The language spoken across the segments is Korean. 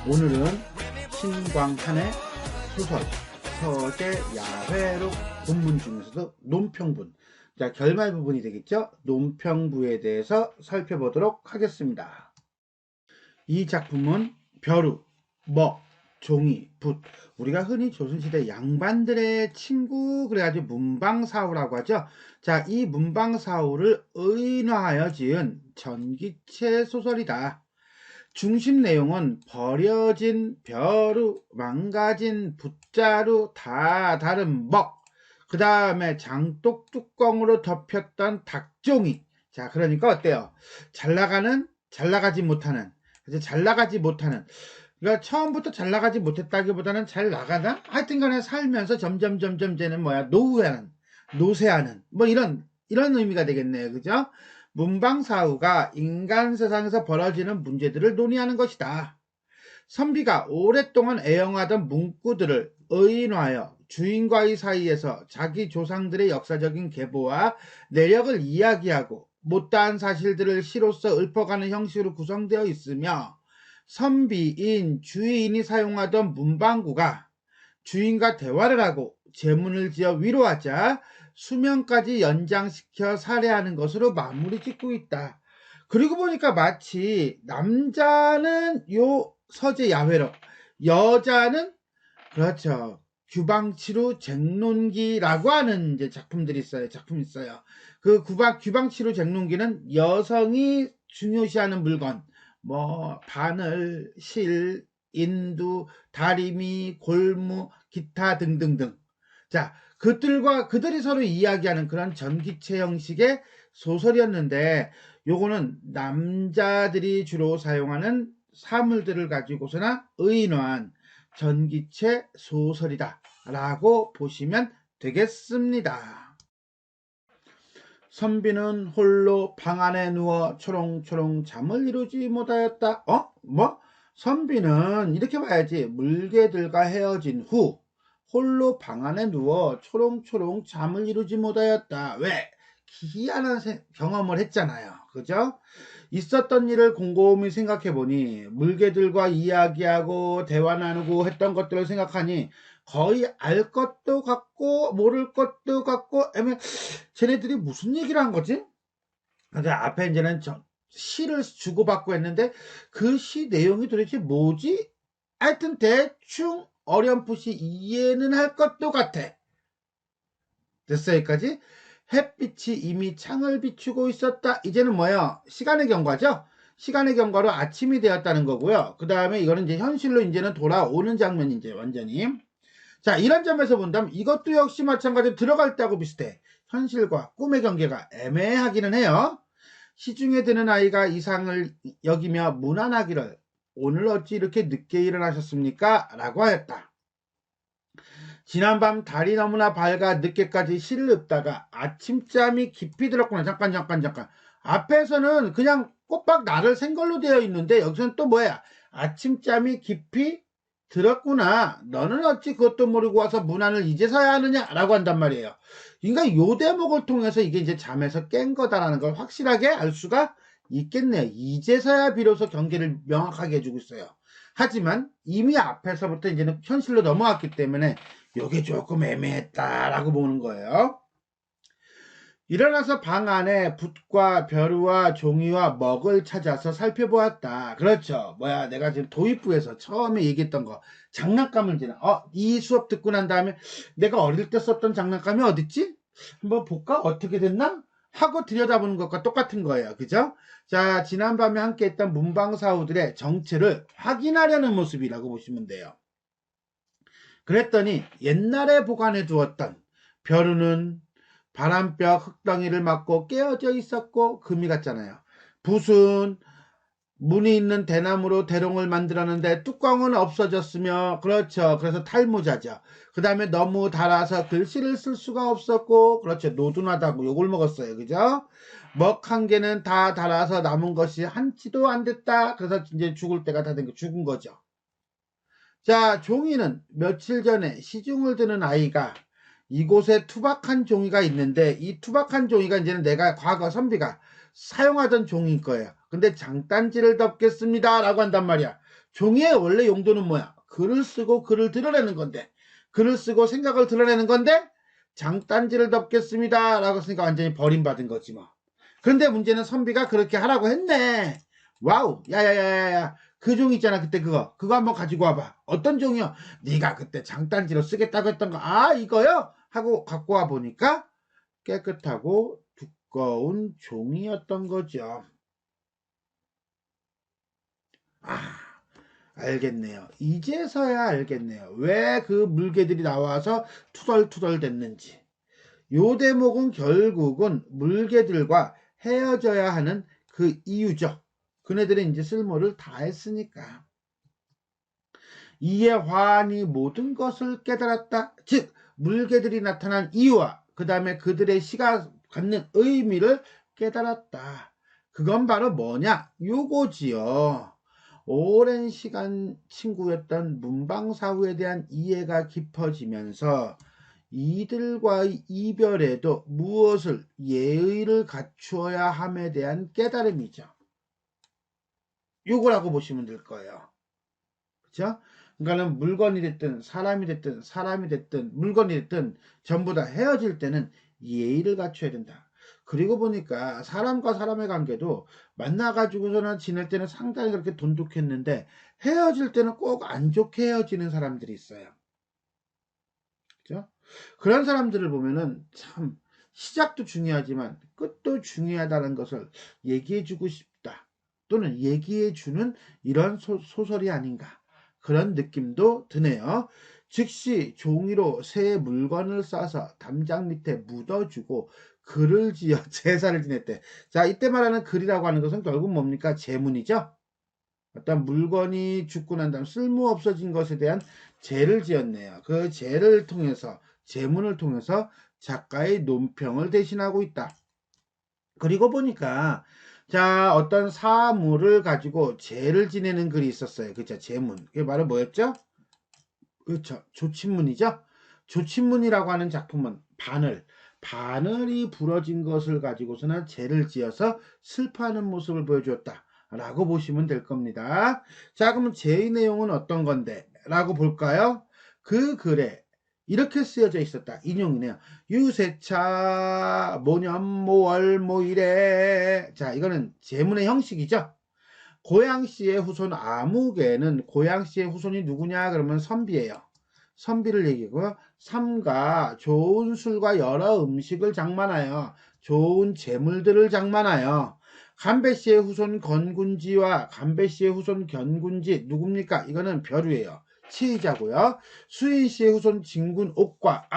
오늘은 신광한의 소설 서재 야회록 본문 중에서도 논평분, 자 결말 부분이 되겠죠. 논평부에 대해서 살펴보도록 하겠습니다. 이 작품은 벼루, 먹, 종이, 붓, 우리가 흔히 조선시대 양반들의 친구 그래가지고 문방사후라고 하죠. 자, 이 문방사후를 의인화하여 지은 전기체 소설이다. 중심 내용은 버려진 벼루, 망가진 붓자루, 다 다른 먹, 그 다음에 장독 뚜껑으로 덮였던 닭종이. 자, 그러니까 어때요? 잘 나가는, 잘 나가지 못하는, 잘 나가지 못하는. 그러니까 처음부터 잘 나가지 못했다기보다는 잘 나가나? 하여튼 간에 살면서 점점 쟤는 뭐야? 노쇠하는, 뭐 이런 의미가 되겠네요. 그죠? 문방사후가 인간 세상에서 벌어지는 문제들을 논의하는 것이다. 선비가 오랫동안 애용하던 문구들을 의인화하여 주인과의 사이에서 자기 조상들의 역사적인 계보와 내력을 이야기하고 못다한 사실들을 시로써 읊어가는 형식으로 구성되어 있으며, 선비인 주인이 사용하던 문방구가 주인과 대화를 하고 제문을 지어 위로하자 수명까지 연장시켜 살해하는 것으로 마무리 짓고 있다. 그리고 보니까 마치 남자는 요 서재 야회록, 여자는 그렇죠 규방치루 쟁론기라고 하는 이제 작품이 있어요. 그 규방치루 쟁론기는 여성이 중요시하는 물건, 뭐 바늘, 실, 인두, 다리미, 골무, 기타 등등등. 자, 그들이 서로 이야기하는 그런 전기체 형식의 소설이었는데, 요거는 남자들이 주로 사용하는 사물들을 가지고서나 의인화한 전기체 소설이다 라고 보시면 되겠습니다. 선비는 홀로 방 안에 누워 초롱초롱 잠을 이루지 못하였다. 선비는 이렇게 봐야지. 물개들과 헤어진 후 홀로 방 안에 누워 초롱초롱 잠을 이루지 못하였다. 왜? 희한한 경험을 했잖아요. 그죠? 있었던 일을 곰곰이 생각해보니 물개들과 이야기하고 대화 나누고 했던 것들을 생각하니 거의 알 것도 같고 모를 것도 같고 쟤네들이 무슨 얘기를 한 거지? 앞에 이제는 시를 주고받고 했는데 그 시 내용이 도대체 뭐지? 하여튼 대충 어렴풋이 이해는 할 것도 같아. 됐어요, 여기까지? 햇빛이 이미 창을 비추고 있었다. 이제는 뭐예요? 시간의 경과죠? 시간의 경과로 아침이 되었다는 거고요. 그 다음에 이거는 이제 현실로 이제는 돌아오는 장면이 이제 완전히. 자, 이런 점에서 본다면 이것도 역시 마찬가지로 들어갈 때하고 비슷해. 현실과 꿈의 경계가 애매하기는 해요. 시중에 드는 아이가 이상을 여기며 무난하기를 오늘 어찌 이렇게 늦게 일어나셨습니까? 라고 하였다. 지난밤 달이 너무나 밝아 늦게까지 시를 읊다가 아침잠이 깊이 들었구나. 잠깐. 앞에서는 그냥 꼬박 나를 센 걸로 되어 있는데 여기서는 또 뭐야? 아침잠이 깊이 들었구나. 너는 어찌 그것도 모르고 와서 문안을 이제서야 하느냐? 라고 한단 말이에요. 그러니까 요 대목을 통해서 이게 이제 잠에서 깬 거다라는 걸 확실하게 알 수가 있겠네요. 이제서야 비로소 경계를 명확하게 해주고 있어요. 하지만 이미 앞에서부터 이제는 현실로 넘어왔기 때문에 요게 조금 애매했다라고 보는 거예요. 일어나서 방 안에 붓과 벼루와 종이와 먹을 찾아서 살펴보았다. 그렇죠. 내가 지금 도입부에서 처음에 얘기했던 거, 장난감을 이 수업 듣고 난 다음에 내가 어릴 때 썼던 장난감이 어딨지? 한번 볼까? 어떻게 됐나? 하고 들여다보는 것과 똑같은 거예요. 그죠? 자, 지난밤에 함께 했던 문방사후들의 정체를 확인하려는 모습이라고 보시면 돼요. 그랬더니 옛날에 보관해 두었던 벼루는 바람벽 흙덩이를 맞고 깨어져 있었고 금이 같잖아요. 붓은 문이 있는 대나무로 대롱을 만들었는데 뚜껑은 없어졌으며, 그렇죠. 그래서 탈모자죠. 그 다음에 너무 달아서 글씨를 쓸 수가 없었고, 그렇죠. 노둔하다고 욕을 먹었어요. 그죠? 먹 한 개는 다 달아서 남은 것이 한치도 안 됐다. 그래서 이제 죽을 때가 다 된 거, 죽은 거죠. 자, 종이는 며칠 전에 시중을 드는 아이가 이곳에 투박한 종이가 있는데, 이 투박한 종이가 이제는 내가 과거 선비가 사용하던 종이일 거예요. 근데 장단지를 덮겠습니다 라고 한단 말이야. 종이의 원래 용도는 뭐야? 글을 쓰고 글을 드러내는 건데, 글을 쓰고 생각을 드러내는 건데, 장단지를 덮겠습니다 라고 했으니까 완전히 버림받은 거지 뭐. 그런데 문제는 선비가 그렇게 하라고 했네. 와우, 야야야야야, 그 종 있잖아, 그때 그거 한번 가지고 와봐. 어떤 종이요? 네가 그때 장단지로 쓰겠다고 했던 거. 아, 이거요? 하고 갖고 와 보니까 깨끗하고 두꺼운 종이었던 거죠. 아, 알겠네요. 이제서야 알겠네요. 왜 그 물개들이 나와서 투덜투덜 됐는지. 요 대목은 결국은 물개들과 헤어져야 하는 그 이유죠. 그네들은 이제 쓸모를 다 했으니까. 이에 화한이 모든 것을 깨달았다. 즉 물개들이 나타난 이유와 그 다음에 그들의 시가 갖는 의미를 깨달았다. 그건 바로 뭐냐? 요거지요. 오랜 시간 친구였던 문방사후에 대한 이해가 깊어지면서 이들과의 이별에도 무엇을 예의를 갖추어야 함에 대한 깨달음이죠. 요거라고 보시면 될 거예요. 그렇죠? 그러니까는 물건이 됐든 사람이 됐든 물건이 됐든 전부 다 헤어질 때는 예의를 갖춰야 된다. 그리고 보니까 사람과 사람의 관계도 만나가지고서는 지낼 때는 상당히 그렇게 돈독했는데 헤어질 때는 꼭 안 좋게 헤어지는 사람들이 있어요. 그죠? 그런 사람들을 보면은 참 시작도 중요하지만 끝도 중요하다는 것을 얘기해주고 싶다. 또는 얘기해주는 이런 소설이 아닌가. 그런 느낌도 드네요. 즉시 종이로 새 물건을 싸서 담장 밑에 묻어주고 글을 지어 제사를 지냈대. 자, 이때 말하는 글이라고 하는 것은 결국 뭡니까? 제문이죠. 어떤 물건이 죽고 난 다음 쓸모 없어진 것에 대한 죄를 지었네요. 그 죄를 통해서 제문을 통해서 작가의 논평을 대신하고 있다. 그리고 보니까 자 어떤 사물을 가지고 죄를 지내는 글이 있었어요. 그죠? 제문. 그게 바로 뭐였죠? 그렇죠. 조친문이죠. 조친문이라고 하는 작품은 바늘이 부러진 것을 가지고서는 죄를 지어서 슬퍼하는 모습을 보여주었다. 라고 보시면 될 겁니다. 자, 그러면 죄의 내용은 어떤 건데? 라고 볼까요? 그 글에 이렇게 쓰여져 있었다. 인용이네요. 유세차 모년 모월 모일에. 자, 이거는 제문의 형식이죠. 고양시의 후손 아무개는 고양시의 후손이 누구냐? 그러면 선비예요. 선비를 얘기하고요. 삼가 좋은 술과 여러 음식을 장만하여 좋은 재물들을 장만하여 간배씨의 후손 건군지와 간배씨의 후손 견군지 누굽니까? 이거는 벼류예요. 치의자고요. 수인씨의 후손 진군 옥과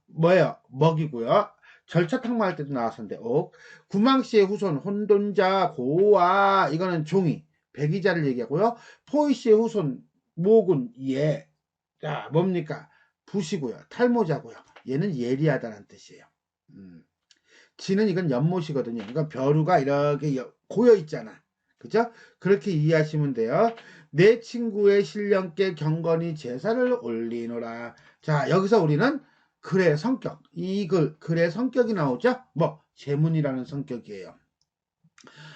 뭐예요? 먹이고요. 절차탕마할 때도 나왔었는데 옥. 구망씨의 후손 혼돈자 고와 이거는 종이 백의자를 얘기하고요. 포이씨의 후손 모군 예. 자 뭡니까? 부시고요. 탈모자고요. 얘는 예리하다는 뜻이에요. 지는 이건 연못이거든요. 그러니까 벼루가 이렇게 고여 있잖아. 그죠? 그렇게 이해하시면 돼요. 내 친구의 신령께 경건히 제사를 올리노라. 자, 여기서 우리는 글의 성격, 이 글의 성격이 나오죠? 뭐, 제문이라는 성격이에요.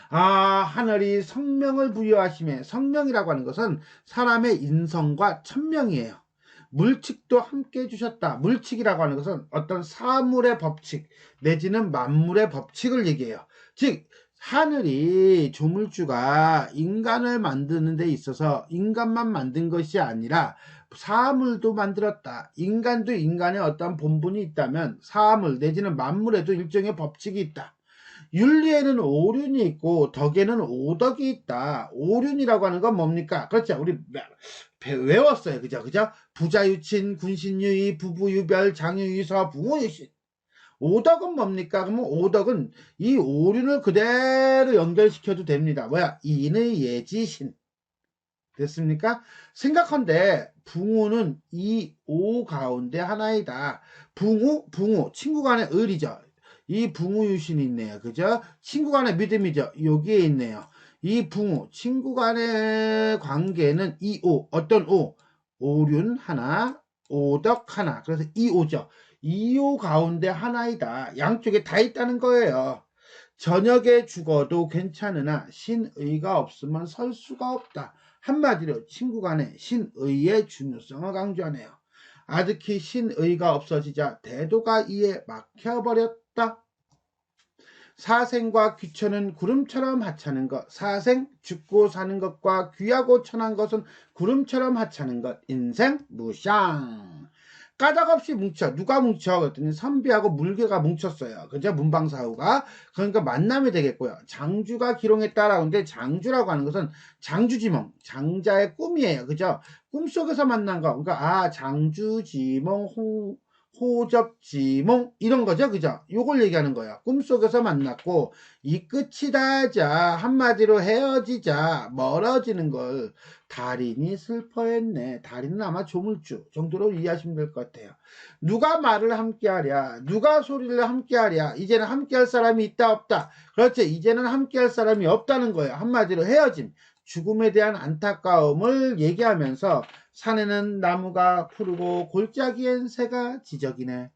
하늘이 성명을 부여하심에 성명이라고 하는 것은 사람의 인성과 천명이에요. 물칙도 함께 주셨다. 물칙이라고 하는 것은 어떤 사물의 법칙 내지는 만물의 법칙을 얘기해요. 즉 하늘이 조물주가 인간을 만드는 데 있어서 인간만 만든 것이 아니라 사물도 만들었다. 인간도 인간의 어떤 본분이 있다면 사물 내지는 만물에도 일종의 법칙이 있다. 윤리에는 오륜이 있고 덕에는 오덕이 있다. 오륜이라고 하는 건 뭡니까? 그렇죠. 우리 외웠어요. 그죠? 부자유친, 군신유의, 부부유별, 장유유서, 붕어유신. 오덕은 뭡니까? 그러면 오덕은 이 오륜을 그대로 연결시켜도 됩니다. 뭐야? 인의 예지신. 됐습니까? 생각한데 붕우는 이 오 가운데 하나이다. 붕우 친구 간의 을이죠. 이 붕우유신이 있네요. 그죠? 친구 간의 믿음이죠. 여기에 있네요. 이 붕우 친구 간의 관계는 이 오. 어떤 오? 오륜 하나, 오덕 하나. 그래서 이 오죠. 이 오 가운데 하나이다. 양쪽에 다 있다는 거예요. 저녁에 죽어도 괜찮으나 신의가 없으면 설 수가 없다. 한마디로 친구 간에 신의의 중요성을 강조하네요. 아득히 신의가 없어지자 대도가 이에 막혀버렸다. 사생과 귀천은 구름처럼 하찮은 것. 사생, 죽고 사는 것과 귀하고 천한 것은 구름처럼 하찮은 것. 인생 무샹. 까닭없이 뭉쳐. 누가 뭉쳐? 그랬더니 선비하고 물개가 뭉쳤어요. 그죠? 문방사후가. 그러니까 만남이 되겠고요. 장주가 기롱했다라고 하는데 장주라고 하는 것은 장주지몽, 장자의 꿈이에요. 그죠? 꿈속에서 만난 거. 그러니까 장주지몽, 호접지몽 이런 거죠. 그죠? 요걸 얘기하는 거예요. 꿈속에서 만났고 이 끝이 다자 한마디로 헤어지자 멀어지는 걸 달인이 슬퍼했네. 달인은 아마 조물주 정도로 이해하시면 될 것 같아요. 누가 말을 함께하랴, 누가 소리를 함께하랴. 이제는 함께할 사람이 있다 없다. 그렇지, 이제는 함께할 사람이 없다는 거예요. 한마디로 헤어짐, 죽음에 대한 안타까움을 얘기하면서 산에는 나무가 푸르고 골짜기엔 새가 지저귀네.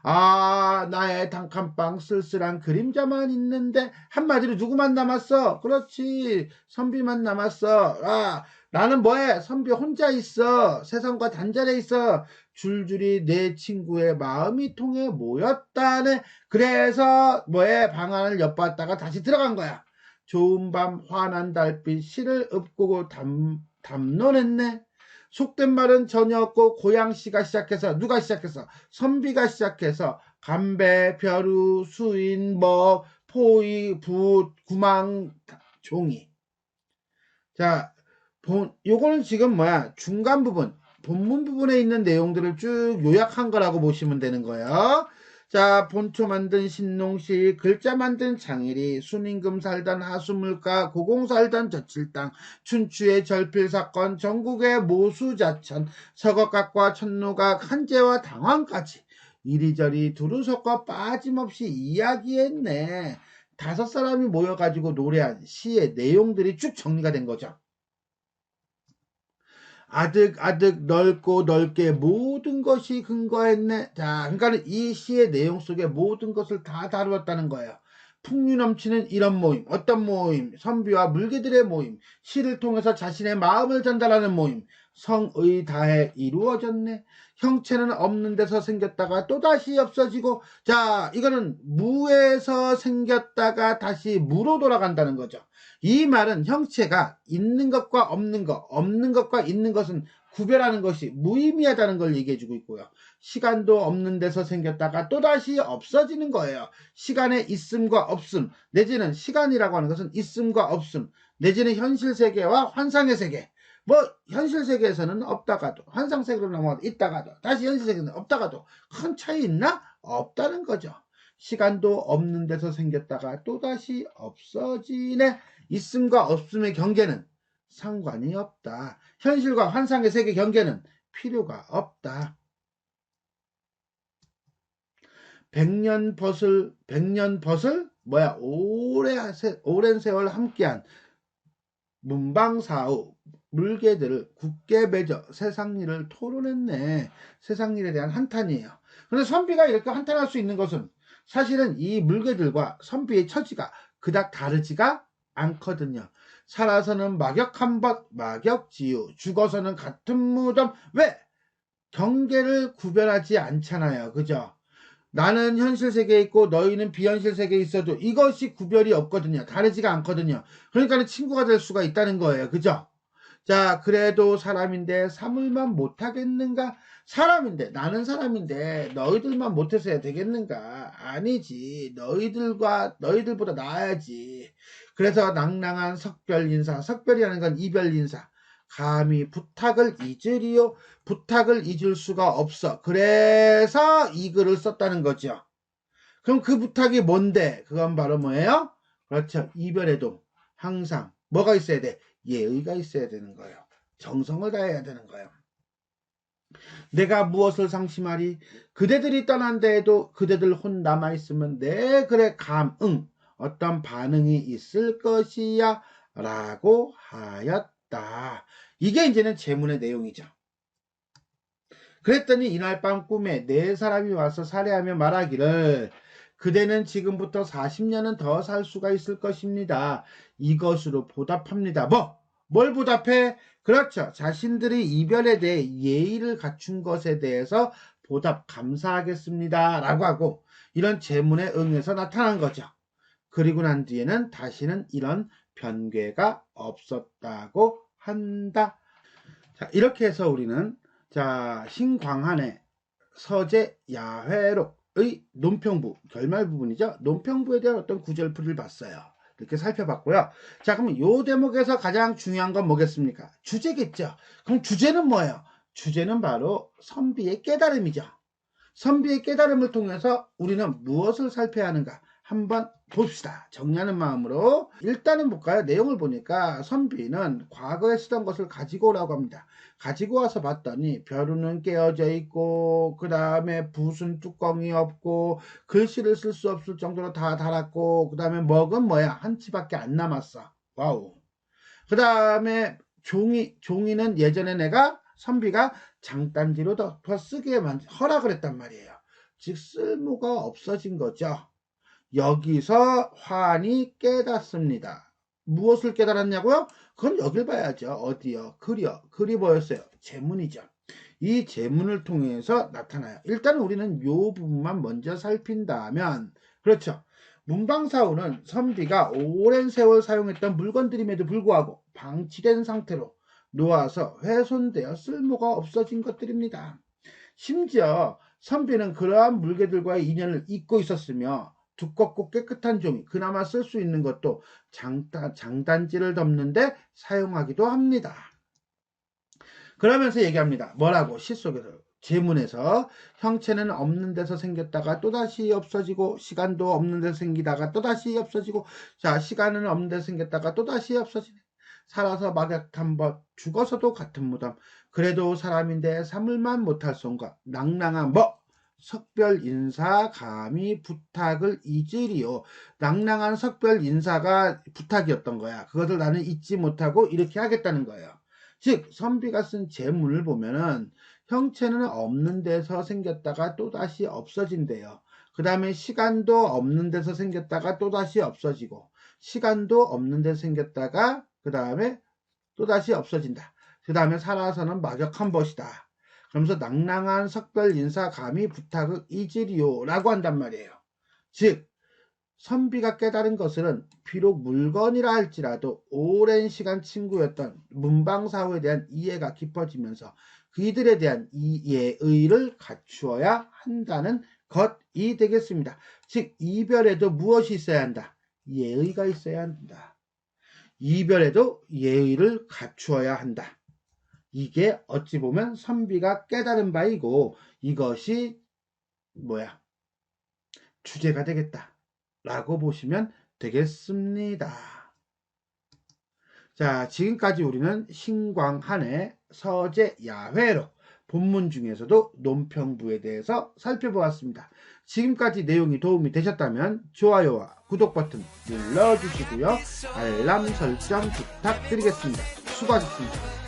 나의 단칸방 쓸쓸한 그림자만 있는데 한마디로 누구만 남았어? 그렇지, 선비만 남았어. 나는 뭐해? 선비 혼자 있어. 세상과 단절해 있어. 줄줄이 내 친구의 마음이 통해 모였다네. 그래서 뭐해? 방 안을 엿봤다가 다시 들어간 거야. 좋은 밤 환한 달빛 실을 읊고 담론했네. 속된 말은 전혀 없고 고양시가 시작해서 누가 시작해서 선비가 시작해서 감배, 벼루, 수인, 포이, 붓, 구망, 종이. 자, 요거는 지금 중간 부분, 본문 부분에 있는 내용들을 쭉 요약한 거라고 보시면 되는 거예요. 자, 본초 만든 신농시, 글자 만든 장일이, 순임금 살던 하수물가, 고공 살던 젖칠땅, 춘추의 절필사건, 전국의 모수자천, 서거각과 천노각, 한재와 당황까지 이리저리 두루 섞어 빠짐없이 이야기했네. 5사람이 모여가지고 노래한 시의 내용들이 쭉 정리가 된 거죠. 아득아득 넓고 넓게 모든 것이 근거했네. 자, 그러니까 이 시의 내용 속에 모든 것을 다 다루었다는 거예요. 풍류 넘치는 이런 모임, 어떤 모임, 선비와 물개들의 모임, 시를 통해서 자신의 마음을 전달하는 모임, 성의 다해 이루어졌네. 형체는 없는 데서 생겼다가 또다시 없어지고, 자, 이거는 무에서 생겼다가 다시 무로 돌아간다는 거죠. 이 말은 형체가 있는 것과 없는 것, 없는 것과 있는 것은 구별하는 것이 무의미하다는 걸 얘기해주고 있고요. 시간도 없는 데서 생겼다가 또다시 없어지는 거예요. 시간의 있음과 없음, 내지는 시간이라고 하는 것은 있음과 없음, 내지는 현실 세계와 환상의 세계. 현실 세계에서는 없다가도, 환상 세계로 넘어가도 있다가도, 다시 현실 세계는 없다가도 큰 차이 있나? 없다는 거죠. 시간도 없는 데서 생겼다가 또다시 없어지네. 있음과 없음의 경계는 상관이 없다. 현실과 환상의 세계 경계는 필요가 없다. 백년벗을 오랜 세월 함께한 문방사후 물개들을 굳게 맺어 세상일을 토론했네. 세상일에 대한 한탄이에요. 그런데 선비가 이렇게 한탄할 수 있는 것은 사실은 이 물개들과 선비의 처지가 그닥 다르지가 않거든요. 살아서는 막역한 벗, 막역지유, 죽어서는 같은 무덤. 왜? 경계를 구별하지 않잖아요. 그죠? 나는 현실 세계에 있고 너희는 비현실 세계에 있어도 이것이 구별이 없거든요. 다르지가 않거든요. 그러니까 친구가 될 수가 있다는 거예요. 그죠? 자, 그래도 사람인데 사물만 못하겠는가? 사람인데, 나는 사람인데 너희들만 못해서 되겠는가? 아니지. 너희들보다 나아야지. 그래서 낭낭한 석별인사, 석별이라는 건 이별인사. 감히 부탁을 잊으리요? 부탁을 잊을 수가 없어. 그래서 이 글을 썼다는 거죠. 그럼 그 부탁이 뭔데? 그건 바로 뭐예요? 그렇죠. 이별에도 항상 뭐가 있어야 돼? 예의가 있어야 되는 거예요. 정성을 다해야 되는 거예요. 내가 무엇을 상심하리? 그대들이 떠난 데에도 그대들 혼 남아있으면 내 글에 감응, 어떤 반응이 있을 것이야 라고 하였다. 이게 이제는 제문의 내용이죠. 그랬더니 이날 밤 꿈에 4사람이 와서 살해하며 말하기를 그대는 지금부터 40년은 더 살 수가 있을 것입니다. 이것으로 보답합니다. 뭘 보답해? 그렇죠. 자신들의 이별에 대해 예의를 갖춘 것에 대해서 보답 감사하겠습니다. 라고 하고 이런 제문에 응해서 나타난 거죠. 그리고 난 뒤에는 다시는 이런 변괴가 없었다고 한다. 자, 이렇게 해서 우리는 신광한의 서재 야회록의 논평부, 결말 부분이죠. 논평부에 대한 어떤 구절풀이를 봤어요. 이렇게 살펴봤고요. 자, 그럼 요 대목에서 가장 중요한 건 뭐겠습니까? 주제겠죠. 그럼 주제는 뭐예요? 주제는 바로 선비의 깨달음이죠. 선비의 깨달음을 통해서 우리는 무엇을 살펴야 하는가? 한번 봅시다. 정리하는 마음으로 일단은 볼까요? 내용을 보니까 선비는 과거에 쓰던 것을 가지고 오라고 합니다. 가지고 와서 봤더니 벼루는 깨어져 있고 그 다음에 붓은 뚜껑이 없고 글씨를 쓸 수 없을 정도로 다 달았고 그 다음에 먹은 뭐야? 한 치밖에 안 남았어. 와우. 그 다음에 종이는 예전에 내가 선비가 장단지로 더 쓰게 허락을 했단 말이에요. 즉 쓸모가 없어진 거죠. 여기서 환히 깨닫습니다. 무엇을 깨달았냐고요? 그건 여길 봐야죠. 어디요? 글이 뭐였어요? 제문이죠. 이 제문을 통해서 나타나요. 일단 우리는 이 부분만 먼저 살핀다면, 그렇죠. 문방사우는 선비가 오랜 세월 사용했던 물건들임에도 불구하고 방치된 상태로 놓아서 훼손되어 쓸모가 없어진 것들입니다. 심지어 선비는 그러한 물개들과의 인연을 잊고 있었으며 두껍고 깨끗한 종이 그나마 쓸 수 있는 것도 장단지를 덮는데 사용하기도 합니다. 그러면서 얘기합니다. 뭐라고? 시 속에서 제문에서 형체는 없는 데서 생겼다가 또다시 없어지고 시간도 없는 데서 생기다가 또다시 없어지고 자 시간은 없는 데서 생겼다가 또다시 없어지네. 살아서 막약한 법 죽어서도 같은 무덤 그래도 사람인데 삼을만 못할 손과 낭낭한 석별 인사 감히 부탁을 잊으리요. 낭낭한 석별 인사가 부탁이었던 거야. 그것을 나는 잊지 못하고 이렇게 하겠다는 거예요. 즉 선비가 쓴 제문을 보면은 형체는 없는 데서 생겼다가 또다시 없어진대요. 그 다음에 시간도 없는 데서 생겼다가 또다시 없어지고 시간도 없는 데서 생겼다가 그 다음에 또다시 없어진다. 그 다음에 살아서는 막역한 것이다. 그러면서 낭낭한 석별 인사 감히 부탁을 잊으리요 라고 한단 말이에요. 즉 선비가 깨달은 것은 비록 물건이라 할지라도 오랜 시간 친구였던 문방사후에 대한 이해가 깊어지면서 그들에 대한 예의를 갖추어야 한다는 것이 되겠습니다. 즉 이별에도 무엇이 있어야 한다? 예의가 있어야 한다. 이별에도 예의를 갖추어야 한다. 이게 어찌 보면 선비가 깨달은 바이고 이것이 주제가 되겠다 라고 보시면 되겠습니다. 자, 지금까지 우리는 신광한의 서재 야회록 본문 중에서도 논평부에 대해서 살펴보았습니다. 지금까지 내용이 도움이 되셨다면 좋아요와 구독 버튼 눌러주시고요. 알람 설정 부탁드리겠습니다. 수고하셨습니다.